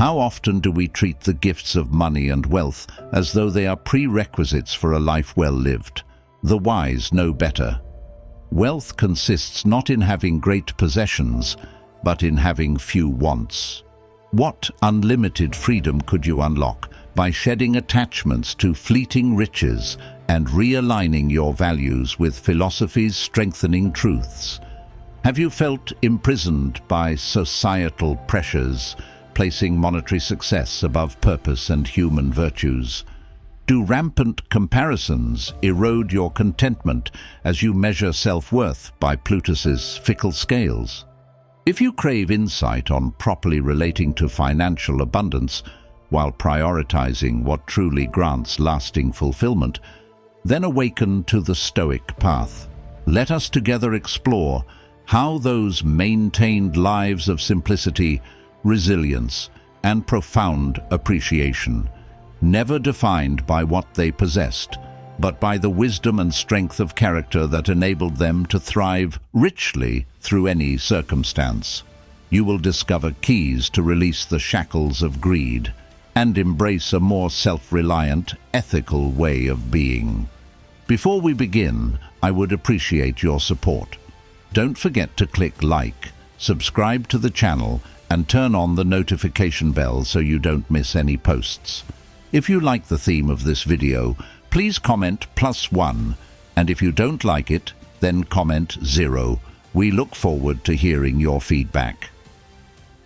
How often do we treat the gifts of money and wealth as though they are prerequisites for a life well lived? The wise know better. Wealth consists not in having great possessions, but in having few wants. What unlimited freedom could you unlock by shedding attachments to fleeting riches and realigning your values with philosophy's strengthening truths? Have you felt imprisoned by societal pressures, placing monetary success above purpose and human virtues? Do rampant comparisons erode your contentment as you measure self-worth by Plutus's fickle scales? If you crave insight on properly relating to financial abundance while prioritizing what truly grants lasting fulfillment, then awaken to the Stoic path. Let us together explore how those maintained lives of simplicity, resilience, and profound appreciation, never defined by what they possessed, but by the wisdom and strength of character that enabled them to thrive richly through any circumstance. You will discover keys to release the shackles of greed and embrace a more self-reliant, ethical way of being. Before we begin, I would appreciate your support. Don't forget to click like, subscribe to the channel, and turn on the notification bell so you don't miss any posts. If you like the theme of this video, please comment +1, and if you don't like it, then comment 0. We look forward to hearing your feedback.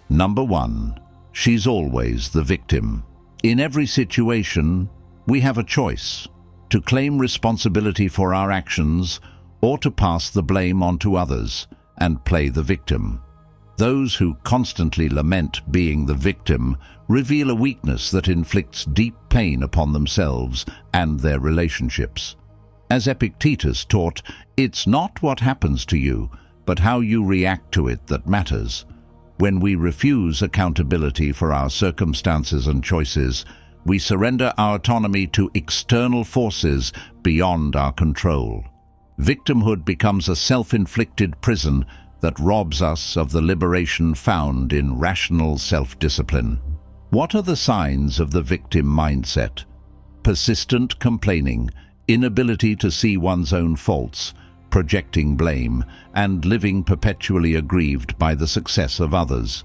Number 1. She's always the victim. In every situation, we have a choice: to claim responsibility for our actions or to pass the blame onto others and play the victim. Those who constantly lament being the victim reveal a weakness that inflicts deep pain upon themselves and their relationships. As Epictetus taught, it's not what happens to you, but how you react to it that matters. When we refuse accountability for our circumstances and choices, we surrender our autonomy to external forces beyond our control. Victimhood becomes a self-inflicted prison that robs us of the liberation found in rational self-discipline. What are the signs of the victim mindset? Persistent complaining, inability to see one's own faults, projecting blame, and living perpetually aggrieved by the success of others.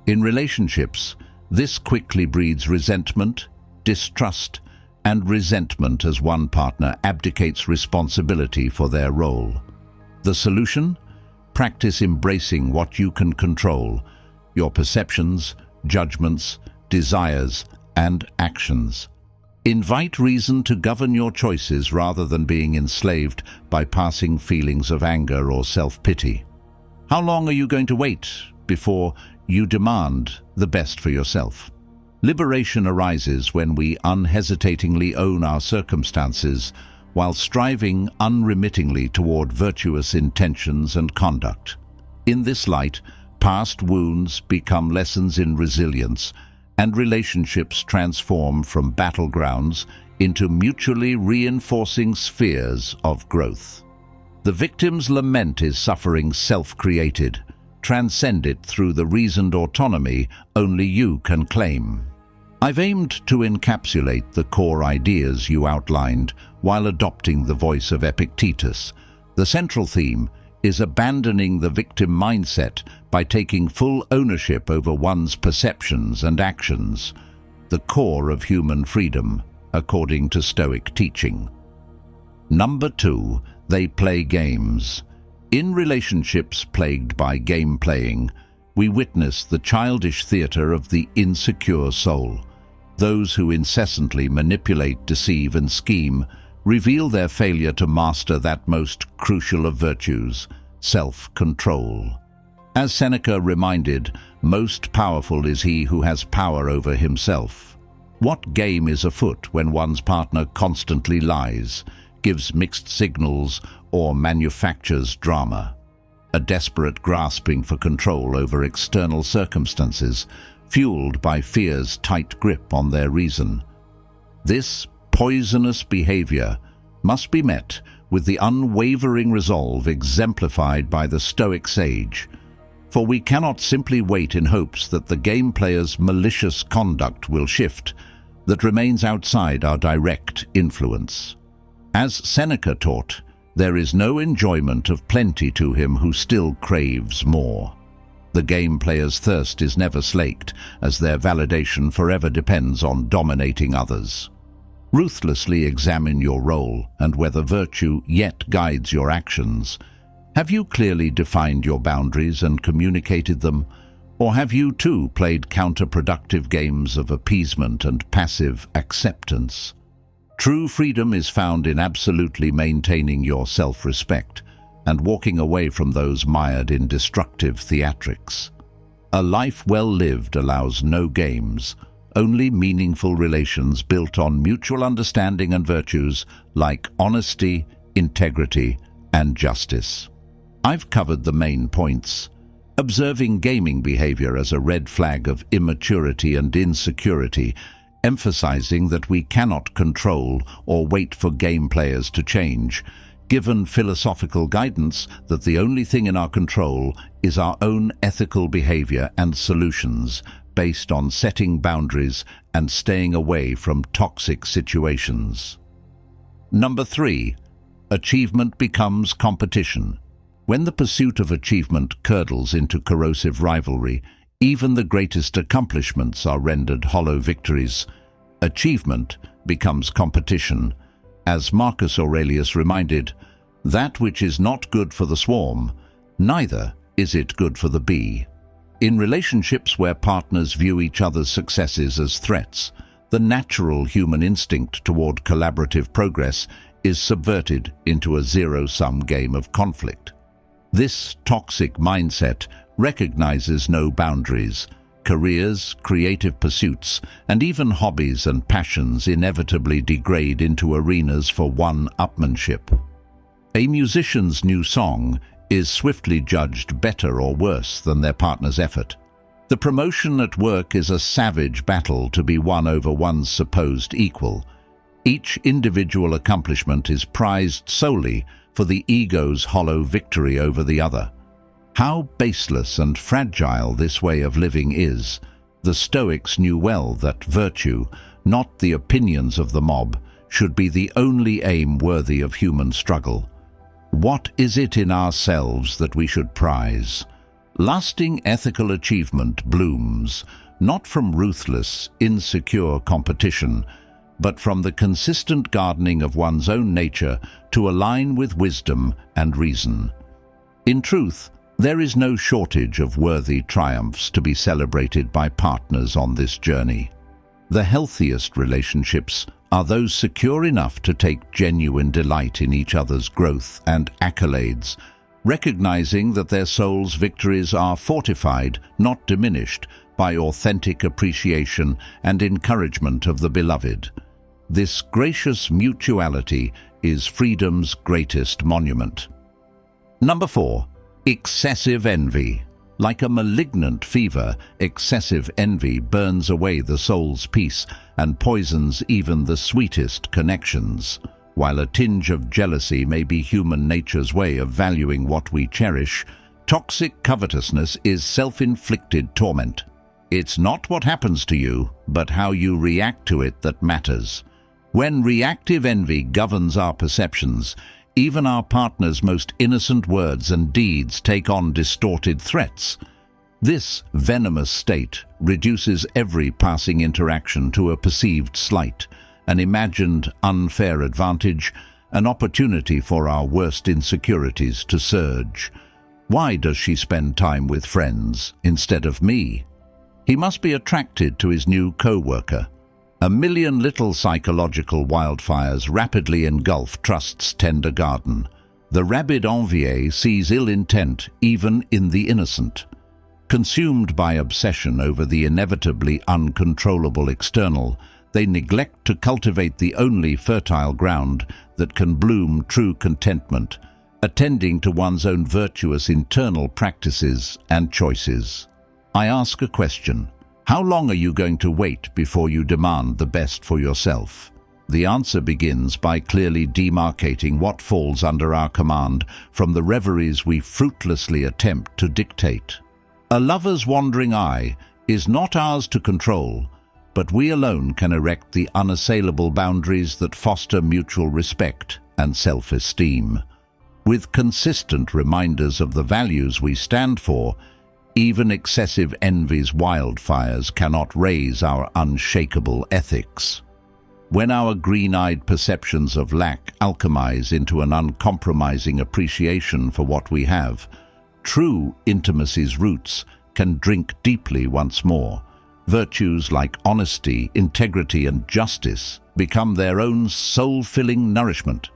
In relationships, this quickly breeds resentment, distrust, and resentment as one partner abdicates responsibility for their role. The solution? Practice embracing what you can control: your perceptions, judgments, desires, and actions. Invite reason to govern your choices rather than being enslaved by passing feelings of anger or self-pity. How long are you going to wait before you demand the best for yourself? Liberation arises when we unhesitatingly own our circumstances while striving unremittingly toward virtuous intentions and conduct. In this light, past wounds become lessons in resilience, and relationships transform from battlegrounds into mutually reinforcing spheres of growth. The victim's lament is suffering self-created. Transcend it through the reasoned autonomy only you can claim. I've aimed to encapsulate the core ideas you outlined while adopting the voice of Epictetus. The central theme is abandoning the victim mindset by taking full ownership over one's perceptions and actions, the core of human freedom, according to Stoic teaching. Number 2, they play games. In relationships plagued by game playing, we witness the childish theater of the insecure soul. Those who incessantly manipulate, deceive, and scheme reveal their failure to master that most crucial of virtues, self-control. As Seneca reminded, most powerful is he who has power over himself. What game is afoot when one's partner constantly lies, gives mixed signals, or manufactures drama? A desperate grasping for control over external circumstances, fueled by fear's tight grip on their reason. This poisonous behavior must be met with the unwavering resolve exemplified by the Stoic sage: For we cannot simply wait in hopes that the game player's malicious conduct will shift, that remains outside our direct influence. As Seneca taught, there is no enjoyment of plenty to him who still craves more. The game player's thirst is never slaked, as their validation forever depends on dominating others. Ruthlessly examine your role and whether virtue yet guides your actions. Have you clearly defined your boundaries and communicated them, or have you too played counterproductive games of appeasement and passive acceptance? True freedom is found in absolutely maintaining your self-respect and walking away from those mired in destructive theatrics. A life well lived allows no games, only meaningful relations built on mutual understanding and virtues like honesty, integrity, and justice. I've covered the main points. Observing gaming behavior as a red flag of immaturity and insecurity, emphasizing that we cannot control or wait for game players to change, given philosophical guidance that the only thing in our control is our own ethical behavior and solutions based on setting boundaries and staying away from toxic situations. Number 3. Achievement becomes competition. When the pursuit of achievement curdles into corrosive rivalry, even the greatest accomplishments are rendered hollow victories. Achievement becomes competition. As Marcus Aurelius reminded, that which is not good for the swarm, neither is it good for the bee. In relationships where partners view each other's successes as threats, the natural human instinct toward collaborative progress is subverted into a zero-sum game of conflict. This toxic mindset recognizes no boundaries. Careers, creative pursuits, and even hobbies and passions inevitably degrade into arenas for one-upmanship. A musician's new song is swiftly judged better or worse than their partner's effort. The promotion at work is a savage battle to be won over one's supposed equal. Each individual accomplishment is prized solely for the ego's hollow victory over the other. How baseless and fragile this way of living is. The Stoics knew well that virtue, not the opinions of the mob, should be the only aim worthy of human struggle. What is it in ourselves that we should prize? Lasting ethical achievement blooms, not from ruthless, insecure competition, but from the consistent gardening of one's own nature to align with wisdom and reason. In truth, there is no shortage of worthy triumphs to be celebrated by partners on this journey. The healthiest relationships are those secure enough to take genuine delight in each other's growth and accolades, recognizing that their soul's victories are fortified, not diminished, by authentic appreciation and encouragement of the beloved. This gracious mutuality is freedom's greatest monument. Number 4. Excessive envy. Like a malignant fever, excessive envy burns away the soul's peace and poisons even the sweetest connections. While a tinge of jealousy may be human nature's way of valuing what we cherish, toxic covetousness is self-inflicted torment. It's not what happens to you, but how you react to it that matters. When reactive envy governs our perceptions, even our partner's most innocent words and deeds take on distorted threats. This venomous state reduces every passing interaction to a perceived slight, an imagined unfair advantage, an opportunity for our worst insecurities to surge. Why does she spend time with friends instead of me? He must be attracted to his new co-worker. A million little psychological wildfires rapidly engulf trust's tender garden. The rabid envier sees ill intent even in the innocent. Consumed by obsession over the inevitably uncontrollable external, they neglect to cultivate the only fertile ground that can bloom true contentment, attending to one's own virtuous internal practices and choices. I ask a question. How long are you going to wait before you demand the best for yourself? The answer begins by clearly demarcating what falls under our command from the reveries we fruitlessly attempt to dictate. A lover's wandering eye is not ours to control, but we alone can erect the unassailable boundaries that foster mutual respect and self-esteem. With consistent reminders of the values we stand for, even excessive envy's wildfires cannot raise our unshakable ethics. When our green-eyed perceptions of lack alchemize into an uncompromising appreciation for what we have, true intimacy's roots can drink deeply once more. Virtues like honesty, integrity, and justice become their own soul-filling nourishment,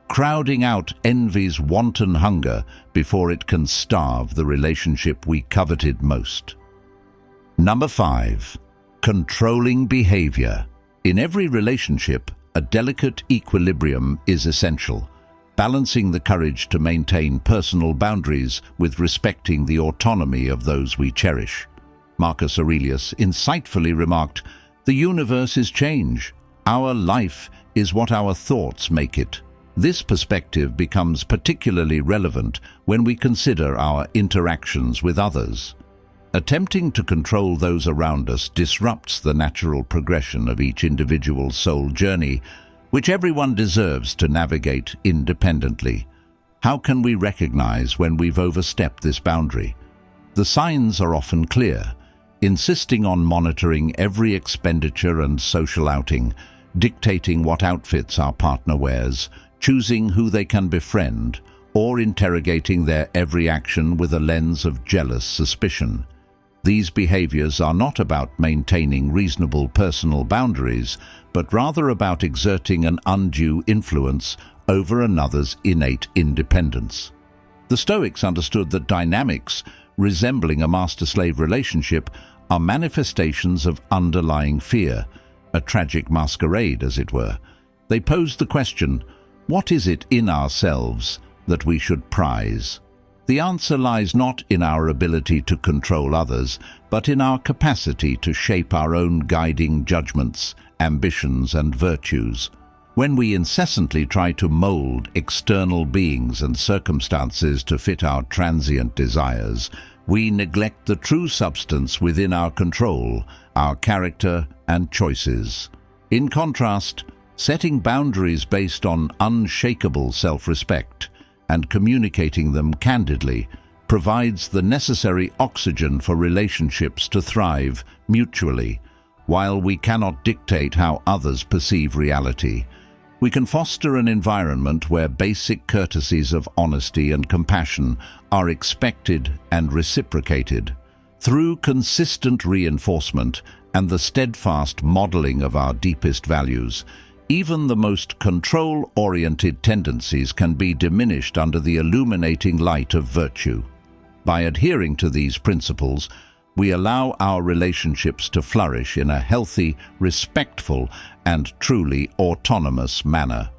crowding out envy's wanton hunger before it can starve the relationship we coveted most. Number 5. Controlling behavior. In every relationship, a delicate equilibrium is essential, balancing the courage to maintain personal boundaries with respecting the autonomy of those we cherish. Marcus Aurelius insightfully remarked, "The universe is change. Our life is what our thoughts make it." This perspective becomes particularly relevant when we consider our interactions with others. Attempting to control those around us disrupts the natural progression of each individual's soul journey, which everyone deserves to navigate independently. How can we recognize when we've overstepped this boundary? The signs are often clear: insisting on monitoring every expenditure and social outing, dictating what outfits our partner wears, choosing who they can befriend, or interrogating their every action with a lens of jealous suspicion. These behaviors are not about maintaining reasonable personal boundaries, but rather about exerting an undue influence over another's innate independence. The Stoics understood that dynamics resembling a master-slave relationship are manifestations of underlying fear, a tragic masquerade, as it were. They posed the question, what is it in ourselves that we should prize? The answer lies not in our ability to control others, but in our capacity to shape our own guiding judgments, ambitions, and virtues. When we incessantly try to mold external beings and circumstances to fit our transient desires, we neglect the true substance within our control, our character and choices. In contrast, setting boundaries based on unshakable self-respect and communicating them candidly provides the necessary oxygen for relationships to thrive mutually. While we cannot dictate how others perceive reality, we can foster an environment where basic courtesies of honesty and compassion are expected and reciprocated. Through consistent reinforcement and the steadfast modeling of our deepest values, even the most control-oriented tendencies can be diminished under the illuminating light of virtue. By adhering to these principles, we allow our relationships to flourish in a healthy, respectful, and truly autonomous manner.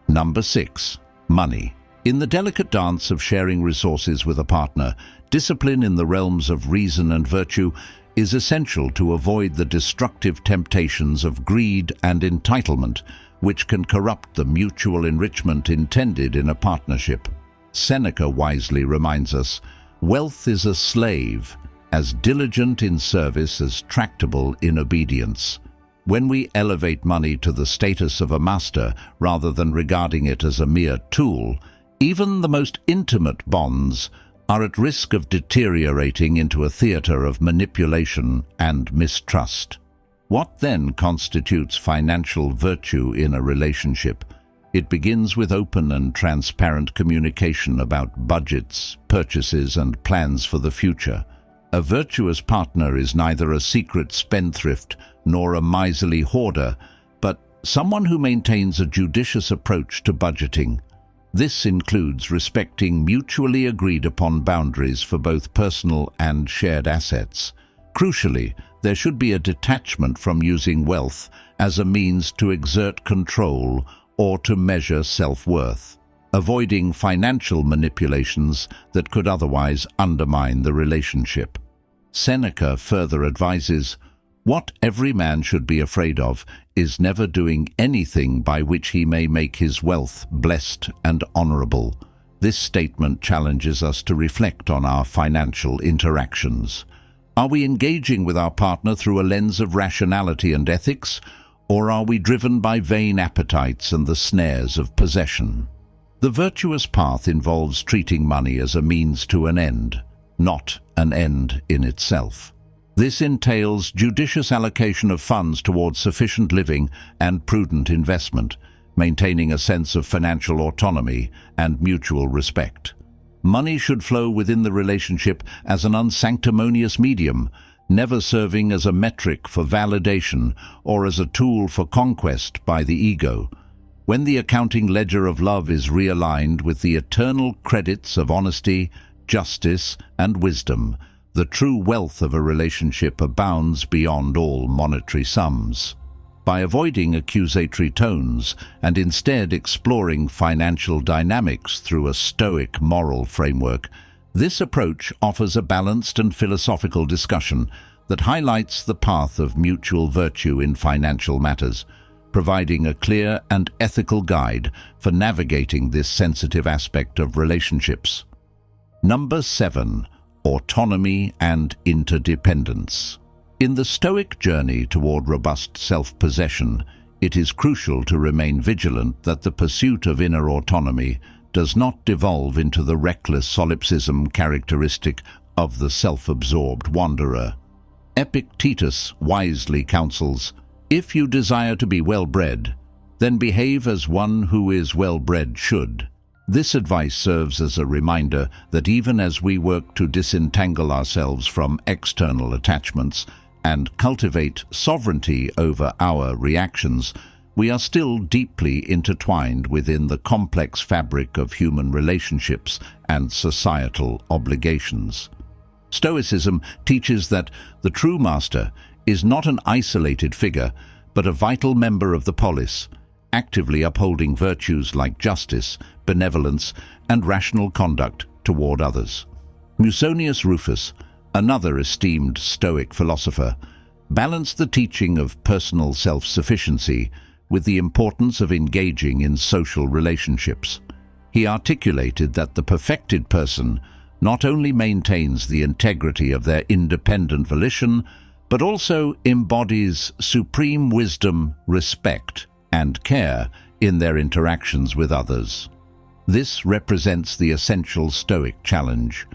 Number 6. Money. In the delicate dance of sharing resources with a partner, discipline in the realms of reason and virtue is essential to avoid the destructive temptations of greed and entitlement, which can corrupt the mutual enrichment intended in a partnership. Seneca wisely reminds us, "Wealth is a slave, as diligent in service as tractable in obedience." When we elevate money to the status of a master rather than regarding it as a mere tool, even the most intimate bonds are at risk of deteriorating into a theater of manipulation and mistrust. What then constitutes financial virtue in a relationship? It begins with open and transparent communication about budgets, purchases, and plans for the future. A virtuous partner is neither a secret spendthrift nor a miserly hoarder, but someone who maintains a judicious approach to budgeting. This includes respecting mutually agreed-upon boundaries for both personal and shared assets. Crucially, there should be a detachment from using wealth as a means to exert control or to measure self-worth, avoiding financial manipulations that could otherwise undermine the relationship. Seneca further advises, "What every man should be afraid of is never doing anything by which he may make his wealth blessed and honorable. This statement challenges us to reflect on our financial interactions. Are we engaging with our partner through a lens of rationality and ethics, or are we driven by vain appetites and the snares of possession? The virtuous path involves treating money as a means to an end, not an end in itself. This entails judicious allocation of funds towards sufficient living and prudent investment, maintaining a sense of financial autonomy and mutual respect. Money should flow within the relationship as an unsanctimonious medium, never serving as a metric for validation or as a tool for conquest by the ego. When the accounting ledger of love is realigned with the eternal credits of honesty, justice, and wisdom, the true wealth of a relationship abounds beyond all monetary sums. By avoiding accusatory tones and instead exploring financial dynamics through a Stoic moral framework, this approach offers a balanced and philosophical discussion that highlights the path of mutual virtue in financial matters, providing a clear and ethical guide for navigating this sensitive aspect of relationships. Number 7. Autonomy and interdependence. In the Stoic journey toward robust self-possession, it is crucial to remain vigilant that the pursuit of inner autonomy does not devolve into the reckless solipsism characteristic of the self-absorbed wanderer. Epictetus wisely counsels, "If you desire to be well-bred, then behave as one who is well-bred should." This advice serves as a reminder that even as we work to disentangle ourselves from external attachments and cultivate sovereignty over our reactions, we are still deeply intertwined within the complex fabric of human relationships and societal obligations. Stoicism teaches that the true master is not an isolated figure, but a vital member of the polis, actively upholding virtues like justice, benevolence, and rational conduct toward others. Musonius Rufus, another esteemed Stoic philosopher, balanced the teaching of personal self-sufficiency with the importance of engaging in social relationships. He articulated that the perfected person not only maintains the integrity of their independent volition, but also embodies supreme wisdom, respect, and care in their interactions with others. This represents the essential Stoic challenge,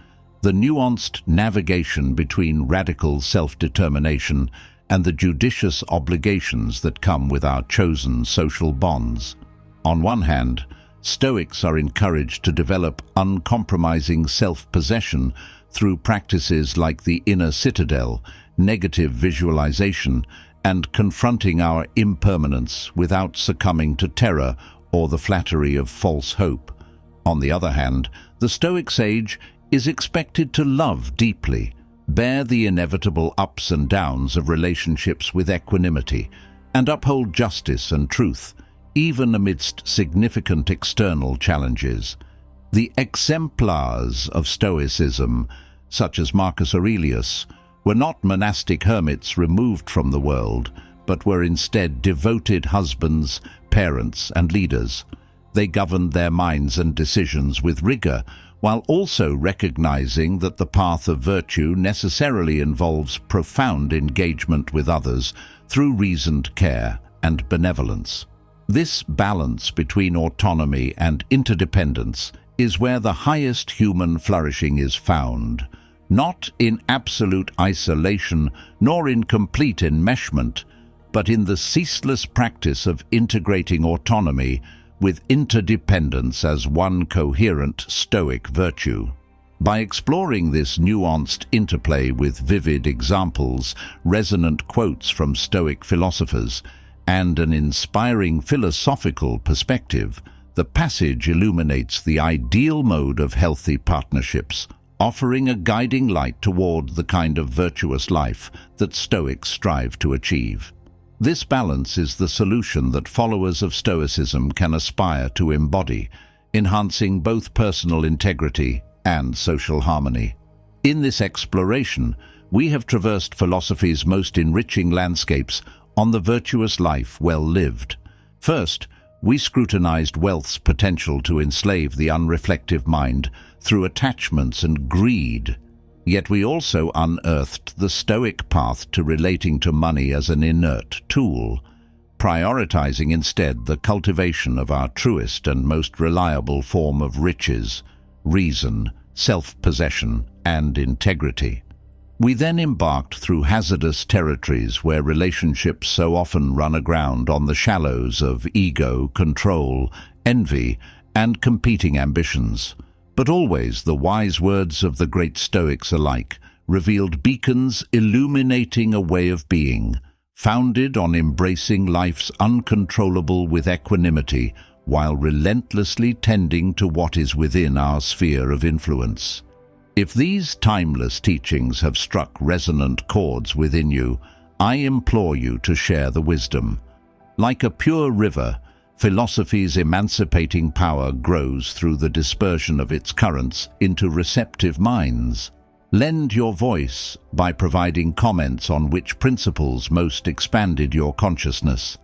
the nuanced navigation between radical self-determination and the judicious obligations that come with our chosen social bonds. On one hand, Stoics are encouraged to develop uncompromising self-possession through practices like the inner citadel, negative visualization, and confronting our impermanence without succumbing to terror or the flattery of false hope. On the other hand, the Stoic sage is expected to love deeply, bear the inevitable ups and downs of relationships with equanimity, and uphold justice and truth, even amidst significant external challenges. The exemplars of Stoicism, such as Marcus Aurelius, were not monastic hermits removed from the world, but were instead devoted husbands, parents, and leaders. They governed their minds and decisions with rigor, while also recognizing that the path of virtue necessarily involves profound engagement with others through reasoned care and benevolence. This balance between autonomy and interdependence is where the highest human flourishing is found, not in absolute isolation nor in complete enmeshment, but in the ceaseless practice of integrating autonomy with interdependence as one coherent Stoic virtue. By exploring this nuanced interplay with vivid examples, resonant quotes from Stoic philosophers, and an inspiring philosophical perspective, the passage illuminates the ideal mode of healthy partnerships, offering a guiding light toward the kind of virtuous life that Stoics strive to achieve. This balance is the solution that followers of Stoicism can aspire to embody, enhancing both personal integrity and social harmony. In this exploration, we have traversed philosophy's most enriching landscapes on the virtuous life well lived. First, we scrutinized wealth's potential to enslave the unreflective mind through attachments and greed. Yet we also unearthed the Stoic path to relating to money as an inert tool, prioritizing instead the cultivation of our truest and most reliable form of riches, reason, self-possession, and integrity. We then embarked through hazardous territories where relationships so often run aground on the shallows of ego, control, envy, and competing ambitions. But always the wise words of the great Stoics alike revealed beacons illuminating a way of being, founded on embracing life's uncontrollable with equanimity while relentlessly tending to what is within our sphere of influence. If these timeless teachings have struck resonant chords within you, I implore you to share the wisdom. Like a pure river, philosophy's emancipating power grows through the dispersion of its currents into receptive minds. Lend your voice by providing comments on which principles most expanded your consciousness.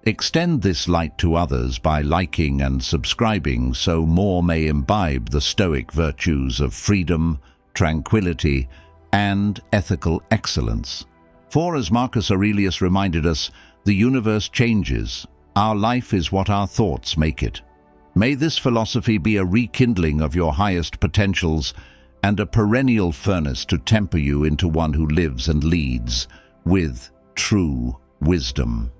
Extend this light to others by liking and subscribing so more may imbibe the Stoic virtues of freedom, tranquility, and ethical excellence. For as Marcus Aurelius reminded us, the universe changes. Our life is what our thoughts make it. May this philosophy be a rekindling of your highest potentials and a perennial furnace to temper you into one who lives and leads with true wisdom.